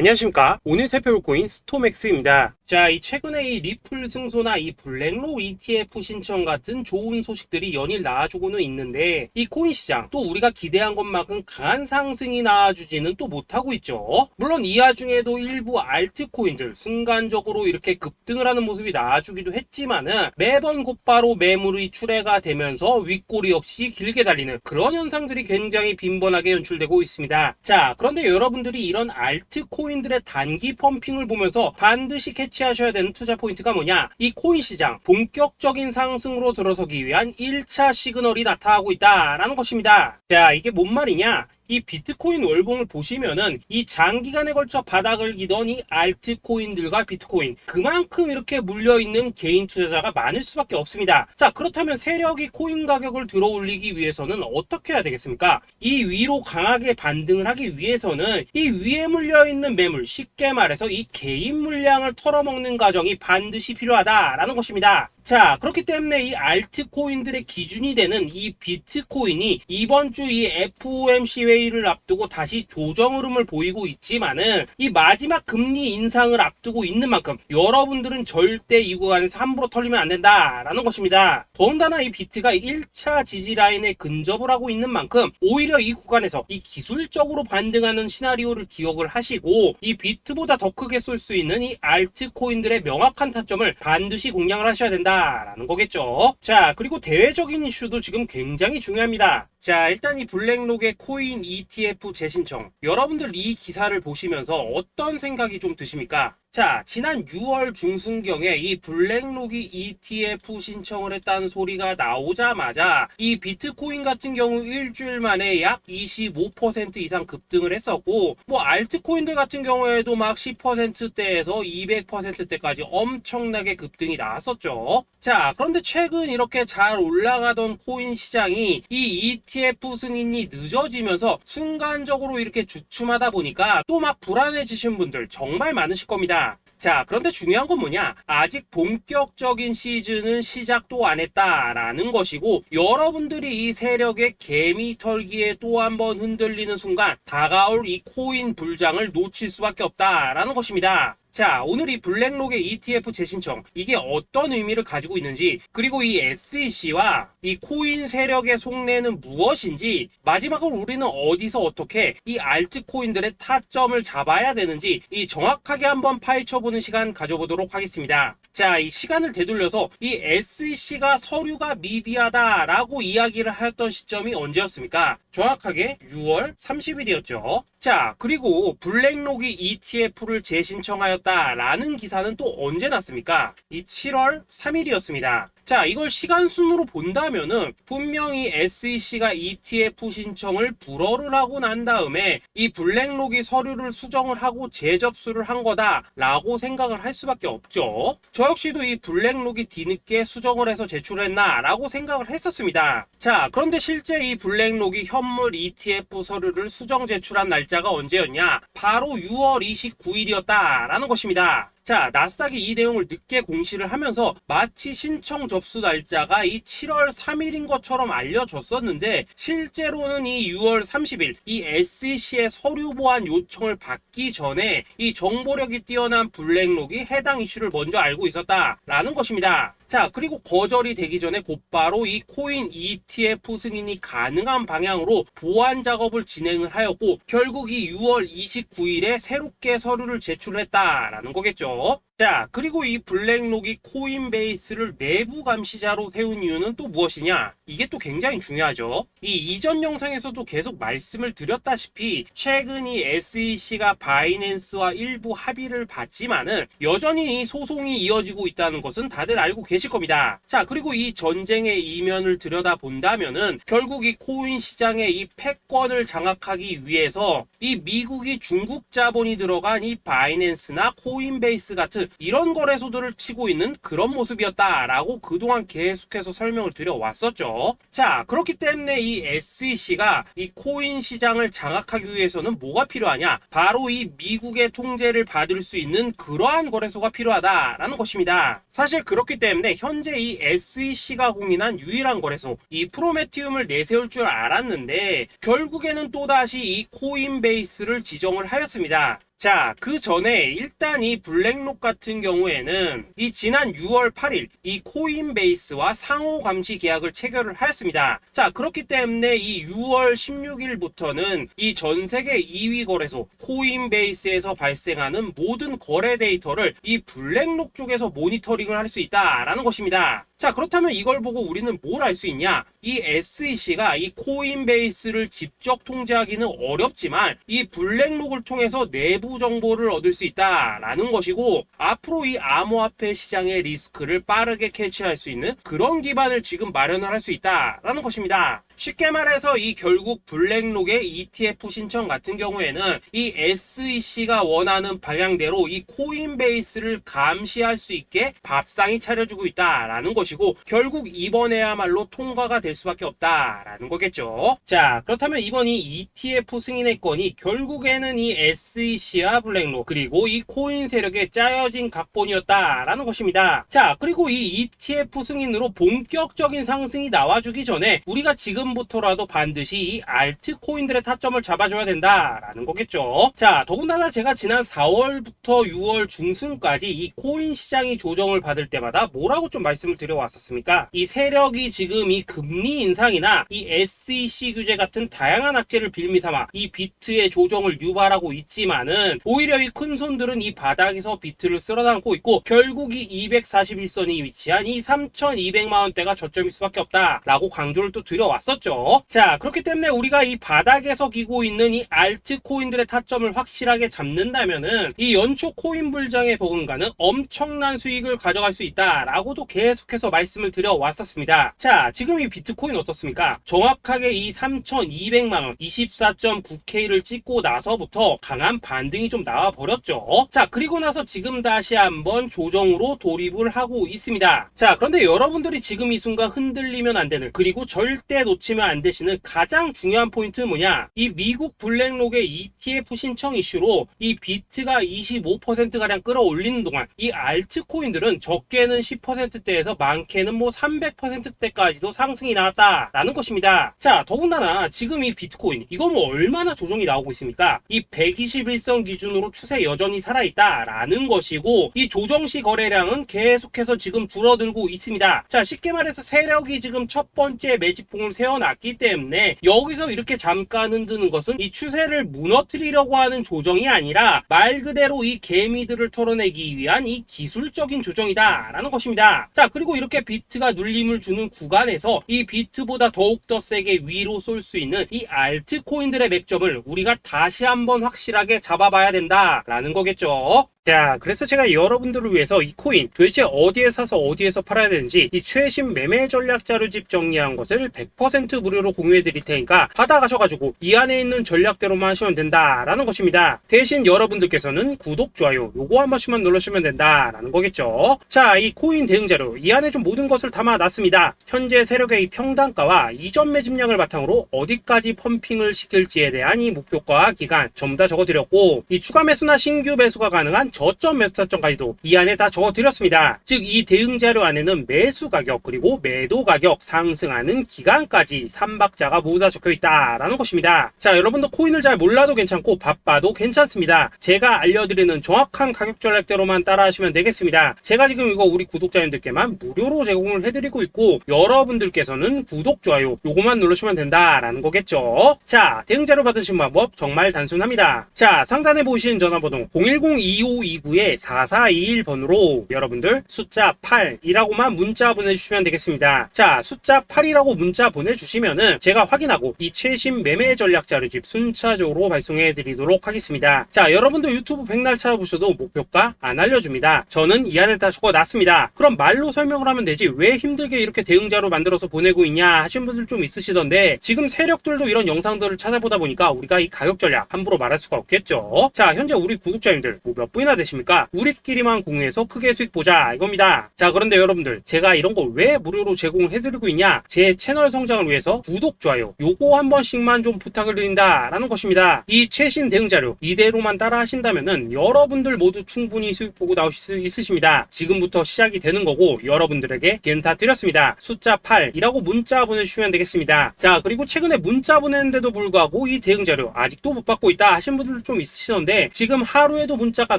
안녕하십니까. 오늘 살펴볼 코인 스톰엑스입니다. 자, 이 최근에 이 리플 승소나 이 블랙록 ETF 신청 같은 좋은 소식들이 연일 나와주고는 있는데, 이 코인 시장 또 우리가 기대한 것만큼 강한 상승이 나와주지는 또 못하고 있죠. 물론 이 와중에도 일부 알트코인들 순간적으로 이렇게 급등을 하는 모습이 나와주기도 했지만은 매번 곧바로 매물이 출회가 되면서 윗꼬리 없이 길게 달리는 그런 현상들이 굉장히 빈번하게 연출되고 있습니다. 자, 그런데 여러분들이 이런 알트코인들의 단기 펌핑을 보면서 반드시 캐치하셔야 되는 투자 포인트가 뭐냐? 이 코인 시장 본격적인 상승으로 들어서기 위한 1차 시그널이 나타나고 있다라는 것입니다. 자, 이게 뭔 말이냐? 이 비트코인 월봉을 보시면은 이 장기간에 걸쳐 바닥을 기던 이 알트코인들과 비트코인 그만큼 이렇게 물려있는 개인 투자자가 많을 수밖에 없습니다. 자, 그렇다면 세력이 코인 가격을 들어올리기 위해서는 어떻게 해야 되겠습니까? 이 위로 강하게 반등을 하기 위해서는 이 위에 물려있는 매물, 쉽게 말해서 이 개인 물량을 털어먹는 과정이 반드시 필요하다라는 것입니다. 자, 그렇기 때문에 이 알트코인들의 기준이 되는 이 비트코인이 이번 주 이 FOMC 회의를 앞두고 다시 조정 흐름을 보이고 있지만은 이 마지막 금리 인상을 앞두고 있는 만큼 여러분들은 절대 이 구간에서 함부로 털리면 안 된다라는 것입니다. 더군다나 이 비트가 1차 지지 라인에 근접을 하고 있는 만큼 오히려 이 구간에서 이 기술적으로 반등하는 시나리오를 기억을 하시고 이 비트보다 더 크게 쏠 수 있는 이 알트코인들의 명확한 타점을 반드시 공략을 하셔야 된다라는 거겠죠. 자, 그리고 대외적인 이슈도 지금 굉장히 중요합니다. 자, 일단 이 블랙록의 코인 ETF 재신청, 여러분들 이 기사를 보시면서 어떤 생각이 좀 드십니까? 자, 지난 6월 중순경에 이 블랙록이 ETF 신청을 했다는 소리가 나오자마자 이 비트코인 같은 경우 일주일 만에 약 25% 이상 급등을 했었고, 뭐 알트코인들 같은 경우에도 막 10%대에서 200%대까지 엄청나게 급등이 나왔었죠. 자, 그런데 최근 이렇게 잘 올라가던 코인 시장이 이 ETF 승인이 늦어지면서 순간적으로 이렇게 주춤하다 보니까 또 막 불안해지신 분들 정말 많으실 겁니다. 자, 그런데 중요한 건 뭐냐? 아직 본격적인 시즌은 시작도 안 했다라는 것이고, 여러분들이 이 세력의 개미 털기에 또 한 번 흔들리는 순간 다가올 이 코인 불장을 놓칠 수밖에 없다라는 것입니다. 자, 오늘 이 블랙록의 ETF 재신청, 이게 어떤 의미를 가지고 있는지, 그리고 이 SEC와 이 코인 세력의 속내는 무엇인지, 마지막으로 우리는 어디서 어떻게 이 알트코인들의 타점을 잡아야 되는지 이 정확하게 한번 파헤쳐보는 시간 가져보도록 하겠습니다. 자, 이 시간을 되돌려서 이 SEC가 서류가 미비하다라고 이야기를 하였던 시점이 언제였습니까? 정확하게 6월 30일이었죠. 자, 그리고 블랙록이 ETF를 재신청하였다라는 기사는 또 언제 났습니까? 이 7월 3일이었습니다. 자, 이걸 시간순으로 본다면은 분명히 SEC가 ETF 신청을 불허를 하고 난 다음에 이 블랙록이 서류를 수정을 하고 재접수를 한 거다라고 생각을 할 수밖에 없죠. 저 역시도 이 블랙록이 뒤늦게 수정을 해서 제출했나라고 생각을 했었습니다. 자, 그런데 실제 이 블랙록이 현물 ETF 서류를 수정 제출한 날짜가 언제였냐? 바로 6월 29일이었다라는 것입니다. 자, 나스닥이 이 내용을 늦게 공시를 하면서 마치 신청 접수 날짜가 이 7월 3일인 것처럼 알려졌었는데, 실제로는 이 6월 30일 이 SEC의 서류 보완 요청을 받기 전에 이 정보력이 뛰어난 블랙록이 해당 이슈를 먼저 알고 있었다라는 것입니다. 자, 그리고 거절이 되기 전에 곧바로 이 코인 ETF 승인이 가능한 방향으로 보완 작업을 진행을 하였고, 결국 이 6월 29일에 새롭게 서류를 제출했다라는 거겠죠. 자, 그리고 이 블랙록이 코인베이스를 내부 감시자로 세운 이유는 또 무엇이냐? 이게 또 굉장히 중요하죠. 이 이전 영상에서도 계속 말씀을 드렸다시피 최근 이 SEC가 바이낸스와 일부 합의를 봤지만은 여전히 이 소송이 이어지고 있다는 것은 다들 알고 계실 겁니다. 자, 그리고 이 전쟁의 이면을 들여다본다면은 결국 이 코인 시장의 이 패권을 장악하기 위해서 이 미국이 중국 자본이 들어간 이 바이낸스나 코인베이스 같은 이런 거래소들을 치고 있는 그런 모습이었다라고 그동안 계속해서 설명을 드려왔었죠. 자, 그렇기 때문에 이 SEC가 이 코인 시장을 장악하기 위해서는 뭐가 필요하냐? 바로 이 미국의 통제를 받을 수 있는 그러한 거래소가 필요하다라는 것입니다. 사실 그렇기 때문에 현재 이 SEC가 공인한 유일한 거래소, 이 프로메티움을 내세울 줄 알았는데 결국에는 또다시 이 코인베이스를 지정을 하였습니다. 자, 그 전에 일단 이 블랙록 같은 경우에는 이 지난 6월 8일 이 코인베이스와 상호 감시 계약을 체결을 하였습니다. 자, 그렇기 때문에 이 6월 16일부터는 이 전 세계 2위 거래소 코인베이스에서 발생하는 모든 거래 데이터를 이 블랙록 쪽에서 모니터링을 할 수 있다라는 것입니다. 자, 그렇다면 이걸 보고 우리는 뭘 알 수 있냐? 이 SEC가 이 코인베이스를 직접 통제하기는 어렵지만 이 블랙록을 통해서 내부 정보를 얻을 수 있다라는 것이고, 앞으로 이 암호화폐 시장의 리스크를 빠르게 캐치할 수 있는 그런 기반을 지금 마련을 할 수 있다라는 것입니다. 쉽게 말해서 이 결국 블랙록의 ETF 신청 같은 경우에는 이 SEC가 원하는 방향대로 이 코인베이스를 감시할 수 있게 밥상이 차려주고 있다라는 것이고, 결국 이번에야말로 통과가 될 수밖에 없다라는 거겠죠. 자, 그렇다면 이번 이 ETF 승인의 건이 결국에는 이 SEC와 블랙록 그리고 이 코인 세력의 짜여진 각본이었다라는 것입니다. 자, 그리고 이 ETF 승인으로 본격적인 상승이 나와주기 전에 우리가 지금부터라도 반드시 이 알트코인들의 타점을 잡아줘야 된다라는 거겠죠. 자, 더군다나 제가 지난 4월부터 6월 중순까지 이 코인 시장이 조정을 받을 때마다 뭐라고 좀 말씀을 드려왔었습니까? 이 세력이 지금 이 금리 인상이나 이 SEC 규제 같은 다양한 악재를 빌미삼아 이 비트의 조정을 유발하고 있지만은 오히려 이 큰손들은 이 바닥에서 비트를 쓸어담고 있고, 결국 이 241선이 위치한 이 3,200만원대가 저점일 수밖에 없다라고 강조를 또 드려왔었죠. 자, 그렇기 때문에 우리가 이 바닥에서 기고 있는 이 알트코인들의 타점을 확실하게 잡는다면은 이 연초 코인 불장에 버금가는 엄청난 수익을 가져갈 수 있다라고도 계속해서 말씀을 드려왔었습니다. 자, 지금 이 비트코인 어떻습니까? 정확하게 이 3,200만원 24.9K를 찍고 나서부터 강한 반등이 좀 나와버렸죠. 자, 그리고 나서 지금 다시 한번 조정으로 돌입을 하고 있습니다. 자, 그런데 여러분들이 지금 이 순간 흔들리면 안 되는, 그리고 절대 놓치면 안 되시는 가장 중요한 포인트는 뭐냐? 이 미국 블랙록의 ETF 신청 이슈로 이 비트가 25%가량 끌어올리는 동안 이 알트코인들은 적게는 10%대에서 많게는 뭐 300%대까지도 상승이 나왔다라는 것입니다. 자, 더군다나 지금 이 비트코인 이거 뭐 얼마나 조정이 나오고 있습니까? 이 121선 기준으로 추세 여전히 살아있다라는 것이고, 이 조정시 거래량은 계속해서 지금 줄어들고 있습니다. 자, 쉽게 말해서 세력이 지금 첫 번째 매집봉을 세워놨기 때문에 여기서 이렇게 잠깐 흔드는 것은 이 추세를 무너뜨리려고 하는 조정이 아니라 말 그대로 이 개미들을 털어내기 위한 이 기술적인 조정이다 라는 것입니다. 자, 그리고 이렇게 비트가 눌림을 주는 구간에서 이 비트보다 더욱더 세게 위로 쏠 수 있는 이 알트코인들의 맥점을 우리가 다시 한번 확실하게 잡아봐야 된다 라는 거겠죠. 자, 그래서 제가 여러분들을 위해서 이 코인 도대체 어디에 사서 어디에서 팔아야 되는지 이 최신 매매 전략 자료집 정리한 것을 100% 무료로 공유해 드릴 테니까 받아가셔가지고 이 안에 있는 전략대로만 하시면 된다라는 것입니다. 대신 여러분들께서는 구독, 좋아요 요거 한 번씩만 눌러주시면 된다라는 거겠죠. 자, 이 코인 대응 자료 이 안에 좀 모든 것을 담아놨습니다. 현재 세력의 이 평단가와 이전 매집량을 바탕으로 어디까지 펌핑을 시킬지에 대한 이 목표가 기간 전부 다 적어드렸고, 이 추가 매수나 신규 매수가 가능한 저점 매수 타점까지도 이 안에 다 적어드렸습니다. 즉 이 대응 자료 안에는 매수 가격 그리고 매도 가격, 상승하는 기간까지 3박자가 모두 다 적혀있다라는 것입니다. 자, 여러분도 코인을 잘 몰라도 괜찮고 바빠도 괜찮습니다. 제가 알려드리는 정확한 가격 전략대로만 따라하시면 되겠습니다. 제가 지금 이거 우리 구독자님들께만 무료로 제공을 해드리고 있고, 여러분들께서는 구독, 좋아요 요거만 누르시면 된다라는 거겠죠. 자, 대응 자료 받으신 방법 정말 단순합니다. 자, 상단에 보이시는 전화번호 010-2529-4421번으로 여러분들 숫자 8이라고만 문자 보내주시면 되겠습니다. 자, 숫자 8이라고 문자 보내주시면은 제가 확인하고 이 최신 매매 전략 자료집 순차적으로 발송해 드리도록 하겠습니다. 자, 여러분도 유튜브 백날 찾아보셔도 목표가 안 알려줍니다. 저는 이 안에 다 적어놨습니다. 그럼 말로 설명을 하면 되지 왜 힘들게 이렇게 대응자로 만들어서 보내고 있냐 하시는 분들 좀 있으시던데, 지금 세력들도 이런 영상들을 찾아보다 보니까 우리가 이 가격 전략 함부로 말할 수가 없겠죠. 자, 현재 우리 구독자님들 뭐 몇 분이나 되십니까? 우리끼리만 공유해서 크게 수익 보자 이겁니다. 자, 그런데 여러분들 제가 이런 거 왜 무료로 제공을 해드리고 있냐? 제 채널 성장을 위해서 구독, 좋아요 요거 한 번씩만 좀 부탁을 드린다라는 것입니다. 이 최신 대응 자료 이대로만 따라 하신다면은 여러분들 모두 충분히 수익 보고 나오실 수 있으십니다. 지금부터 시작이 되는 거고 여러분들에게 기회는 다 드렸습니다. 숫자 8이라고 문자 보내주시면 되겠습니다. 자, 그리고 최근에 문자 보냈는데도 불구하고 이 대응 자료 아직도 못 받고 있다 하신 분들도 좀 있으시던데, 지금 하루에도 문자가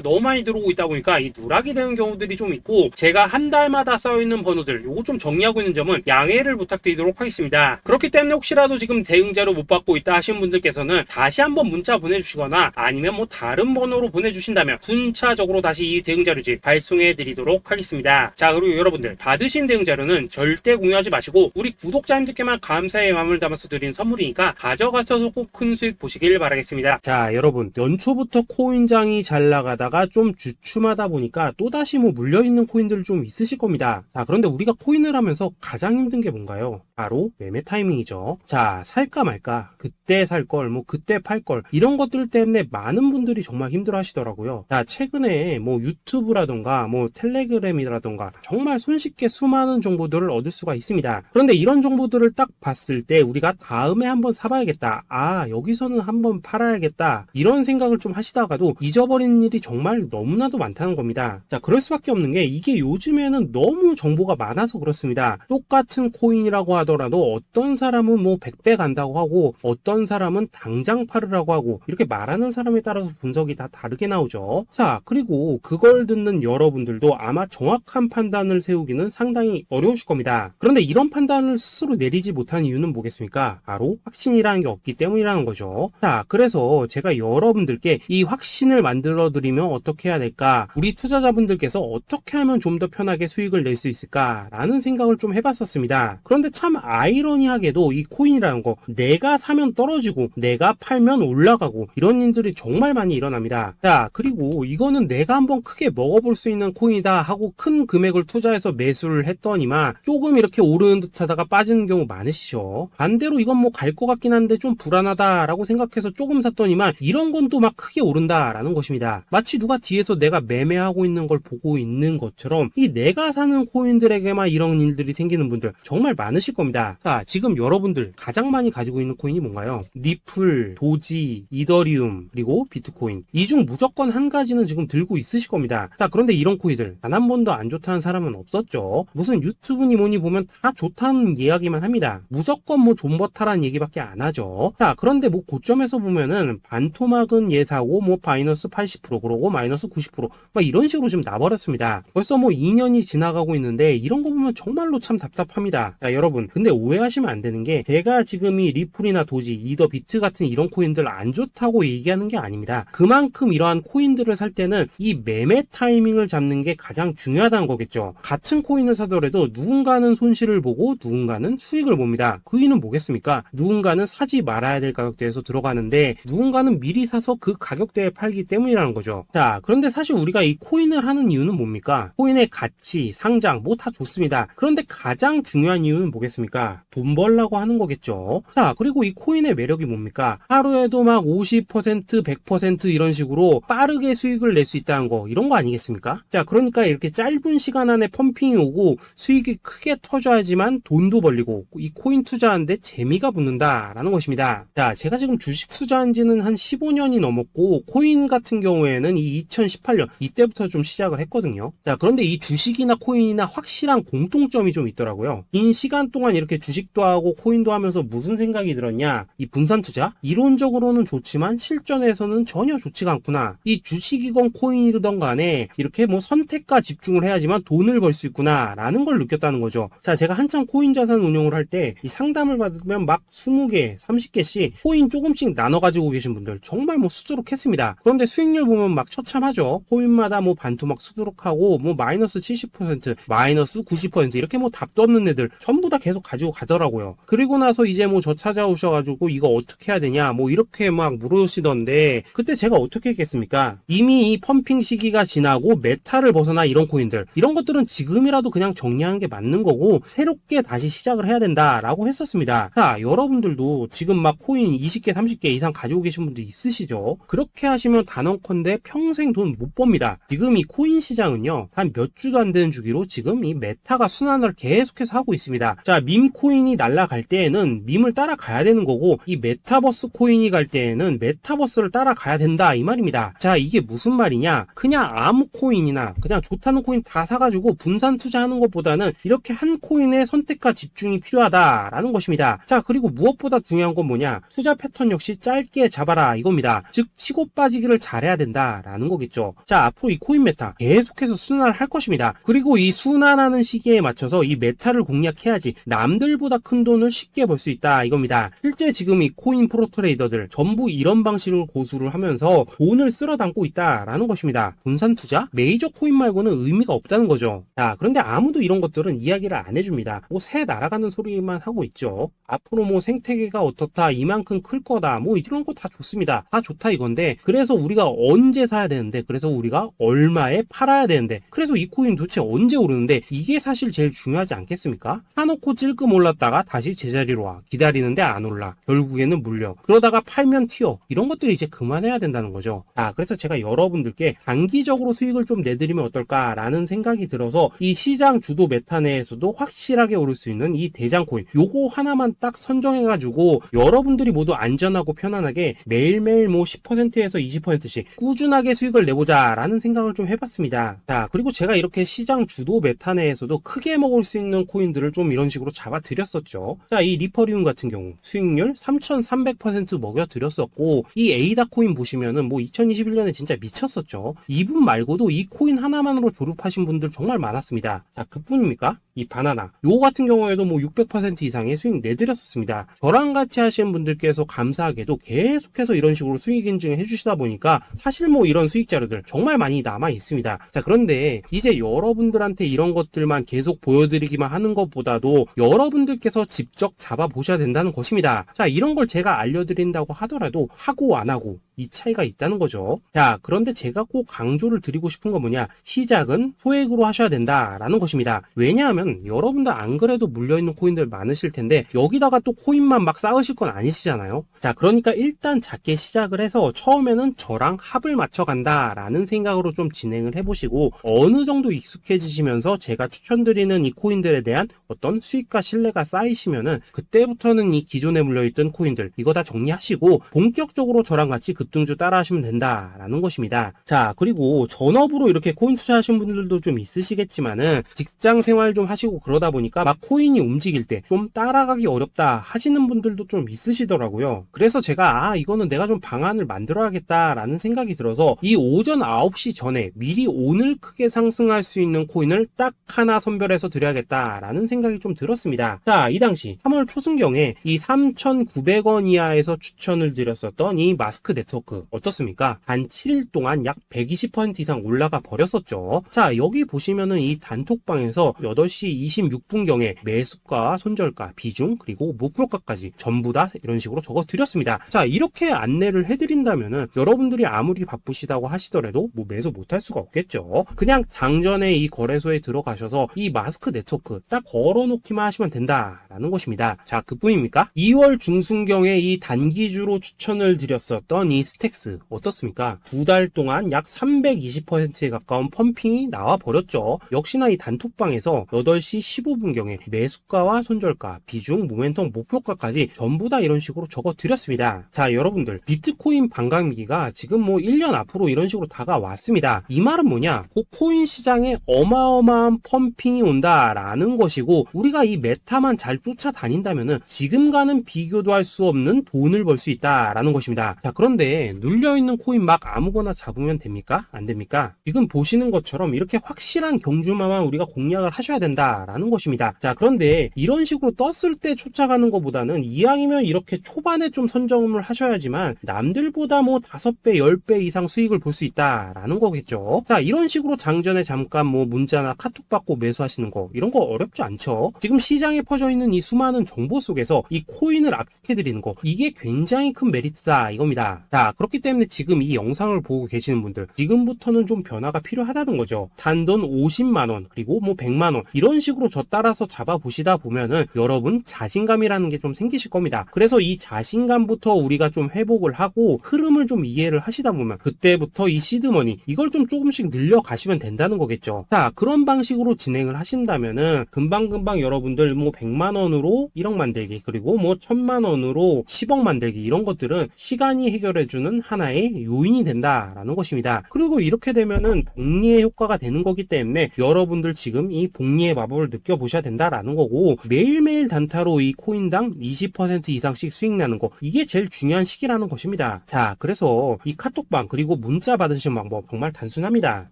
너무 많이 들어오고 있다 보니까 이 누락이 되는 경우들이 좀 있고, 제가 한 달마다 쌓여있는 번호들 요거 좀 정리하고 있는 점은 양해를 부탁드리도록 하겠습니다. 그렇기 때문에 혹시라도 지금 대응 자료 못 받고 있다 하신 분들께서는 다시 한번 문자 보내주시거나 아니면 뭐 다른 번호로 보내주신다면 순차적으로 다시 이 대응 자료지 발송해 드리도록 하겠습니다. 자, 그리고 여러분들 받으신 대응 자료는 절대 공유하지 마시고 우리 구독자님들께만 감사의 마음을 담아서 드린 선물이니까 가져가셔서 꼭 큰 수익 보시길 바라겠습니다. 자, 여러분 연초부터 코인장이 잘 나가다가 좀 주춤하다 보니까 또다시 뭐 물려있는 코인들 좀 있으실 겁니다. 자, 그런데 우리가 코인을 하면서 가장 힘든 게 뭔가요? 바로 매매 타이밍이죠. 자, 살까 말까, 그때 살 걸, 뭐 그때 팔 걸, 이런 것들 때문에 많은 분들이 정말 힘들어 하시더라고요. 자, 최근에 뭐 유튜브라던가 뭐 텔레그램이라던가 정말 손쉽게 수많은 정보들을 얻을 수가 있습니다. 그런데 이런 정보들을 딱 봤을 때 우리가 다음에 한번 사봐야겠다, 아 여기서는 한번 팔아야겠다, 이런 생각을 좀 하시다가도 잊어버리는 일이 정말 너무나도 많다는 겁니다. 자, 그럴 수밖에 없는 게 이게 요즘에는 너무 정보가 많아서 그렇습니다. 똑같은 코인이라고 하더라도 어떤 사람은 뭐 100배 간다고 하고 어떤 사람은 당장 팔으라고 하고, 이렇게 말하는 사람에 따라서 분석이 다 다르게 나오죠. 자, 그리고 그걸 듣는 여러분들도 아마 정확한 판단을 세우기는 상당히 어려우실 겁니다. 그런데 이런 판단을 스스로 내리지 못한 이유는 뭐겠습니까? 바로 확신이라는 게 없기 때문이라는 거죠. 자, 그래서 제가 여러분들께 이 확신을 만들어 드리면 어떻게 해야 될까, 우리 투자자분들께서 어떻게 하면 좀 더 편하게 수익을 낼 수 있을까 라는 생각을 좀 해봤었습니다. 그런데 참 아이러니하게도 이 코인이라는 거, 내가 사면 떨어지고 내가 팔면 올라가고 이런 일들이 정말 많이 일어납니다. 자, 그리고 이거는 내가 한번 크게 먹어볼 수 있는 코인이다 하고 큰 금액을 투자해서 매수를 했더니만 조금 이렇게 오르는 듯 하다가 빠지는 경우 많으시죠. 반대로 이건 뭐 갈 것 같긴 한데 좀 불안하다 라고 생각해서 조금 샀더니만 이런 건 또 막 크게 오른다 라는 것입니다. 마치 누가 뒤에서 내가 매매하고 있는 걸 보고 있는 것처럼 이 내가 사는 코인들에게만 이런 일들이 생기는 분들 정말 많으실 겁니다. 자, 지금 여러분들 가장 많이 가지고 있는 코인이 뭔가요? 리플, 도지, 이더리움, 그리고 비트코인. 이 중 무조건 한 가지는 지금 들고 있으실 겁니다. 자, 그런데 이런 코인들 단 한 번도 안 좋다는 사람은 없었죠. 무슨 유튜브니 뭐니 보면 다 좋다는 이야기만 합니다. 무조건 뭐 존버타라는 얘기밖에 안 하죠. 자, 그런데 뭐 고점에서 보면은 반토막은 예사고 뭐 마이너스 80% 그러고 마이너스 90% 막 이런 식으로 지금 나버렸습니다. 벌써 뭐 2년이 지나가고 있는데 이런 거 보면 정말로 참 답답합니다. 자, 여러분 근데 오해하시면 안 되는 게, 제가 지금 이 리플이나 도지, 이더, 비트 같은 이런 코인들 안 좋다고 얘기하는 게 아닙니다. 그만큼 이러한 코인들을 살 때는 이 매매 타이밍을 잡는 게 가장 중요하다는 거겠죠. 같은 코인을 사더라도 누군가는 손실을 보고 누군가는 수익을 봅니다. 그 이유는 뭐겠습니까? 누군가는 사지 말아야 될 가격대에서 들어가는데 누군가는 미리 사서 그 가격대에 팔기 때문이라는 거죠. 자, 그런데 사실 우리가 이 코인을 하는 이유는 뭡니까? 코인의 가치, 상장 뭐 다 좋습니다. 그런데 가장 중요한 이유는 뭐겠습니까? 돈 벌라고 하는 거겠죠. 자, 그리고 이 코인의 매력이 뭡니까? 하루에도 막 50%, 100% 이런 식으로 빠르게 수익을 낼 수 있다는 거, 이런 거 아니겠습니까? 자, 그러니까 이렇게 짧은 시간 안에 펌핑이 오고 수익이 크게 터져야지만 돈도 벌리고 이 코인 투자하는데 재미가 붙는다라는 것입니다. 자, 제가 지금 주식 투자한 지는 한 15년이 넘었고 코인 같은 경우에는 이 2018년 이때부터 좀 시작을 했거든요. 자, 그런데 이 주식이나 코인이나 확실한 공통점이 좀 있더라고요. 긴 시간 동안 이렇게 주식도 하고 코인도 하면서 무슨 생각이 들었냐, 이 분산 투자 이론적으로는 좋지만 실전에서는 전혀 좋지가 않구나, 이 주식이건 코인이든 간에 이렇게 뭐 선택과 집중을 해야지만 돈을 벌 수 있구나 라는 걸 느꼈다는 거죠. 자, 제가 한참 코인 자산 운용을 할 때 이 상담을 받으면 막 20개 30개씩 코인 조금씩 나눠 가지고 계신 분들 정말 뭐 수두룩했습니다. 그런데 수익률 보면 막 처참하죠. 코인마다 뭐 반토막 수두룩하고 뭐 마이너스 70% 마이너스 90% 이렇게 뭐 답도 없는 애들 전부 다 계속 가지고 가더라고요. 그리고 나서 이제 뭐 저 찾아오셔가지고 이거 어떻게 해야 되냐 뭐 이렇게 막 물으시던데, 그때 제가 어떻게 했겠습니까? 이미 이 펌핑 시기가 지나고 메타를 벗어나 이런 코인들, 이런 것들은 지금이라도 그냥 정리하는 게 맞는 거고 새롭게 다시 시작을 해야 된다라고 했었습니다. 자, 여러분들도 지금 막 코인 20개 30개 이상 가지고 계신 분들 있으시죠? 그렇게 하시면 단언컨대 평생 돈 못 법니다. 지금 이 코인 시장은요 한 몇 주도 안 되는 주기로 지금 이 메타가 순환을 계속해서 하고 있습니다. 자, 밈 코인이 날아갈 때에는 밈을 따라가야 되는 거고, 이 메타버스 코인이 갈 때에는 메타버스를 따라가야 된다 이 말입니다. 자, 이게 무슨 말이냐? 그냥 아무 코인이나 그냥 좋다는 코인 다 사가지고 분산 투자하는 것보다는 이렇게 한 코인에 선택과 집중이 필요하다라는 것입니다. 자, 그리고 무엇보다 중요한 건 뭐냐? 투자 패턴 역시 짧게 잡아라 이겁니다. 즉 치고 빠지기를 잘해야 된다라는 거겠죠. 자, 앞으로 이 코인 메타 계속해서 순환할 것입니다. 그리고 이 순환하는 시기에 맞춰서 이 메타를 공략해야지 남들보다 큰 돈을 쉽게 벌 수 있다 이겁니다. 실제 지금 이 코인 프로 트레이더들 전부 이런 방식을 고수를 하면서 돈을 쓸어 담고 있다라는 것입니다. 분산 투자? 메이저 코인 말고는 의미가 없다는 거죠. 자, 그런데 아무도 이런 것들은 이야기를 안 해줍니다. 뭐 새 날아가는 소리만 하고 있죠. 앞으로 뭐 생태계가 어떻다, 이만큼 클 거다, 뭐 이런 거 다 좋습니다. 다 좋다 이건데, 그래서 우리가 언제 사야 되는데, 그래서 우리가 얼마에 팔아야 되는데, 그래서 이 코인 도대체 언제 오르는데, 이게 사실 제일 중요하지 않겠습니까? 사놓고 찔끔 올랐다가 다시 제자리로 와. 기다리는데 안 올라. 결국에는 물려. 그러다가 팔면 튀어. 이런 것들이 이제 그만해야 된다는 거죠. 자, 그래서 제가 여러분들께 단기적으로 수익을 좀 내드리면 어떨까라는 생각이 들어서 이 시장 주도 메타 내에서도 확실하게 오를 수 있는 이 대장 코인, 요거 하나만 딱 선정해가지고 여러분들이 모두 안전하고 편안하게 매일매일 뭐 10%에서 20%씩 꾸준하게 수익을 내보자라는 생각을 좀 해봤습니다. 자, 그리고 제가 이렇게 시장 주도 메타 내에서도 크게 먹을 수 있는 코인들을 좀 이런 식으로 잡아드렸었죠. 자, 이 리퍼리움 같은 경우 수익률 3,300% 먹여드렸었고, 이 에이다 코인 보시면은 뭐 2021년에 진짜 미쳤었죠. 이분 말고도 이 코인 하나만으로 졸업하신 분들 정말 많았습니다. 자, 그뿐입니까? 이 바나나 요거 같은 경우에도 뭐 600% 이상의 수익 내드렸었습니다. 저랑 같이 하시는 분들께서 감사하게도 계속해서 이런 식으로 수익 인증을 해주시다 보니까 사실 뭐 이런 수익 자료들 정말 많이 남아 있습니다. 자, 그런데 이제 여러분들한테 이런 것들만 계속 보여드리기만 하는 것보다도 여러분들께서 직접 잡아보셔야 된다는 것입니다. 자, 이런 걸 제가 알려드린다고 하더라도 하고 안 하고 이 차이가 있다는 거죠. 자, 그런데 제가 꼭 강조를 드리고 싶은 건 뭐냐? 시작은 소액으로 하셔야 된다라는 것입니다. 왜냐하면 여러분들 안 그래도 물려있는 코인들 많으실 텐데 여기다가 또 코인만 막 쌓으실 건 아니시잖아요. 자, 그러니까 일단 작게 시작을 해서 처음에는 저랑 합을 맞춰간다라는 생각으로 좀 진행을 해보시고, 어느 정도 익숙해지시면서 제가 추천드리는 이 코인들에 대한 어떤 수익과 신뢰가 쌓이시면은 그때부터는 이 기존에 물려있던 코인들 이거 다 정리하시고 본격적으로 저랑 같이 급등주 따라 하시면 된다라는 것입니다. 자, 그리고 전업으로 이렇게 코인 투자하신 분들도 좀 있으시겠지만은 직장 생활 좀 하시고 그러다 보니까 막 코인이 움직일 때 좀 따라가기 어렵다 하시는 분들도 좀 있으시더라고요. 그래서 제가 이거는 내가 좀 방안을 만들어야겠다라는 생각이 들어서 이 오전 9시 전에 미리 오늘 크게 상승할 수 있는 코인을 딱 하나 선별해서 드려야겠다라는 생각이 좀 들었습니다. 자, 이 당시 3월 초순경에 이 3,900원 이하에서 추천을 드렸었던 이 마스크 네트워크 어떻습니까? 한 7일 동안 약 120% 이상 올라가 버렸었죠. 자, 여기 보시면은 이 단톡방에서 8시 26분경에 매수가, 손절가, 비중, 그리고 목표가까지 전부 다 이런 식으로 적어 드렸습니다. 자, 이렇게 안내를 해드린다면은 여러분들이 아무리 바쁘시다고 하시더라도 뭐 매수 못할 수가 없겠죠. 그냥 장전에 이 거래소에 들어가셔서 이 마스크 네트워크 딱 걸어놓기만 하시면 된다라는 것입니다. 자, 그뿐입니까? 2월 중순경에 이 단기주로 추천을 드렸었던 이 스택스 어떻습니까? 2달 동안 약 320%에 가까운 펌핑이 나와 버렸죠. 역시나 이 단톡방에서 8시 15분경에 매수가와 손절가, 비중, 모멘텀, 목표가까지 전부 다 이런 식으로 적어 드렸습니다. 자, 여러분들 비트코인 반감기가 지금 뭐 1년 앞으로 이런 식으로 다가왔습니다. 이 말은 뭐냐? 그 코인 시장에 어마어마한 펌핑이 온다라는 것이고, 우리가 이 메타만 잘 쫓아다닌다면은 지금과는 비교도 할 수 없는 돈을 벌 수 있다라는 것입니다. 자, 그런데 눌려있는 코인 막 아무거나 잡으면 됩니까? 안 됩니까? 지금 보시는 것처럼 이렇게 확실한 경주마만 우리가 공략을 하셔야 된다라는 것입니다. 자, 그런데 이런 식으로 떴을 때 쫓아가는 것보다는 이왕이면 이렇게 초반에 좀 선점을 하셔야지만 남들보다 뭐 5배, 10배 이상 수익을 볼 수 있다라는 거겠죠. 자, 이런 식으로 장전에 잠깐 뭐 문자나 카톡 받고 매수하시는 거 이런 거 어렵지 않죠. 지금 시장에 퍼져 있는 이 수많은 정보 속에서 이 코인을 압축해 드리는 거, 이게 굉장히 큰 메리트다 이겁니다. 자, 자, 그렇기 때문에 지금 이 영상을 보고 계시는 분들, 지금부터는 좀 변화가 필요하다는 거죠. 단돈 50만원, 그리고 뭐 100만원, 이런 식으로 저 따라서 잡아보시다 보면은 여러분 자신감이라는 게 좀 생기실 겁니다. 그래서 이 자신감부터 우리가 좀 회복을 하고 흐름을 좀 이해를 하시다 보면 그때부터 이 시드머니, 이걸 좀 조금씩 늘려가시면 된다는 거겠죠. 자, 그런 방식으로 진행을 하신다면은 금방금방 여러분들 뭐 100만원으로 1억 만들기, 그리고 뭐 1000만원으로 10억 만들기, 이런 것들은 시간이 해결해주는 하나의 요인이 된다라는 것입니다. 그리고 이렇게 되면은 복리의 효과가 되는 거기 때문에 여러분들 지금 이 복리의 마법을 느껴보셔야 된다라는 거고, 매일매일 단타로 이 코인당 20% 이상씩 수익 나는 거, 이게 제일 중요한 시기라는 것입니다. 자, 그래서 이 카톡방 그리고 문자 받으시는 방법 정말 단순합니다.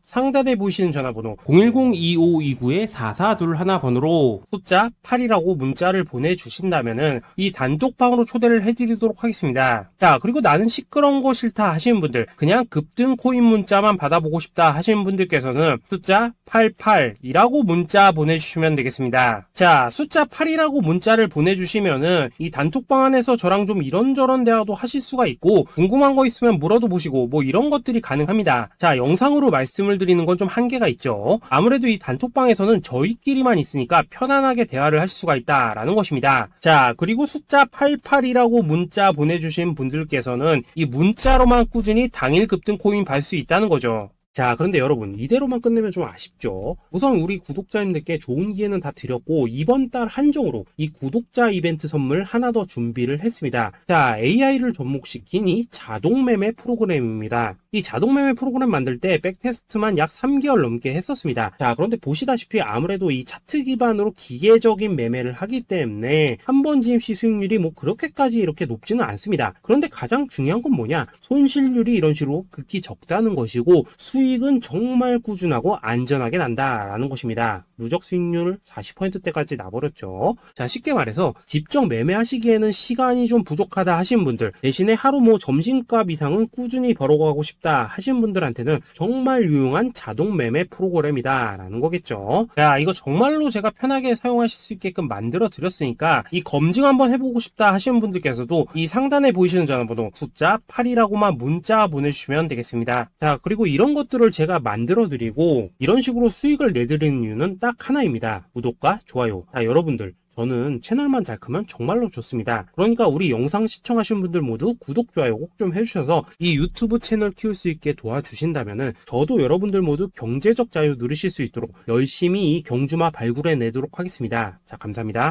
상단에 보이시는 전화번호 010-2529-4421번으로 숫자 8이라고 문자를 보내주신다면은 이 단톡방으로 초대를 해드리도록 하겠습니다. 자, 그리고 나는 시끄러운 거 싫다 하시는 분들, 그냥 급등 코인 문자만 받아보고 싶다 하시는 분들께서는 숫자 88이라고 문자 보내주시면 되겠습니다. 자, 숫자 8이라고 문자를 보내주시면은 이 단톡방 안에서 저랑 좀 이런저런 대화도 하실 수가 있고, 궁금한 거 있으면 물어도 보시고 뭐 이런 것들이 가능합니다. 자, 영상으로 말씀을 드리는 건 좀 한계가 있죠. 아무래도 이 단톡방에서는 저희끼리만 있으니까 편안하게 대화를 하실 수가 있다라는 것입니다. 자, 그리고 숫자 88이라고 문자 보내주신 분들께서는 이 문자로만 꾸준히 당일 급등 코인 받을 수 있다는 거죠. 자, 그런데 여러분, 이대로만 끝내면 좀 아쉽죠. 우선 우리 구독자님들께 좋은 기회는 다 드렸고, 이번 달 한정으로 이 구독자 이벤트 선물 하나 더 준비를 했습니다. 자, AI를 접목시킨 이 자동매매 프로그램입니다. 이 자동매매 프로그램 만들 때 백테스트만 약 3개월 넘게 했었습니다. 자, 그런데 보시다시피 아무래도 이 차트 기반으로 기계적인 매매를 하기 때문에 한 번 진입 시 수익률이 뭐 그렇게까지 이렇게 높지는 않습니다. 그런데 가장 중요한 건 뭐냐? 손실률이 이런 식으로 극히 적다는 것이고, 수익은 정말 꾸준하고 안전하게 난다라는 것입니다. 누적 수익률 40%대까지 나버렸죠. 자, 쉽게 말해서 직접 매매하시기에는 시간이 좀 부족하다 하시는 분들, 대신에 하루 뭐 점심값 이상은 꾸준히 벌어가고 싶다 하시는 분들한테는 정말 유용한 자동 매매 프로그램이다 라는 거겠죠. 자, 이거 정말로 제가 편하게 사용하실 수 있게끔 만들어 드렸으니까 이 검증 한번 해보고 싶다 하시는 분들께서도 이 상단에 보이시는 전화번호 숫자 8이라고만 문자 보내주시면 되겠습니다. 자, 그리고 이런 것들을 제가 만들어 드리고 이런 식으로 수익을 내드리는 이유는 딱 하나입니다. 구독과 좋아요. 자, 여러분들, 저는 채널만 잘 크면 정말로 좋습니다. 그러니까 우리 영상 시청하시는 분들 모두 구독, 좋아요 꼭 좀 해주셔서 이 유튜브 채널 키울 수 있게 도와주신다면은 저도 여러분들 모두 경제적 자유 누리실 수 있도록 열심히 이 경주마 발굴해 내도록 하겠습니다. 자, 감사합니다.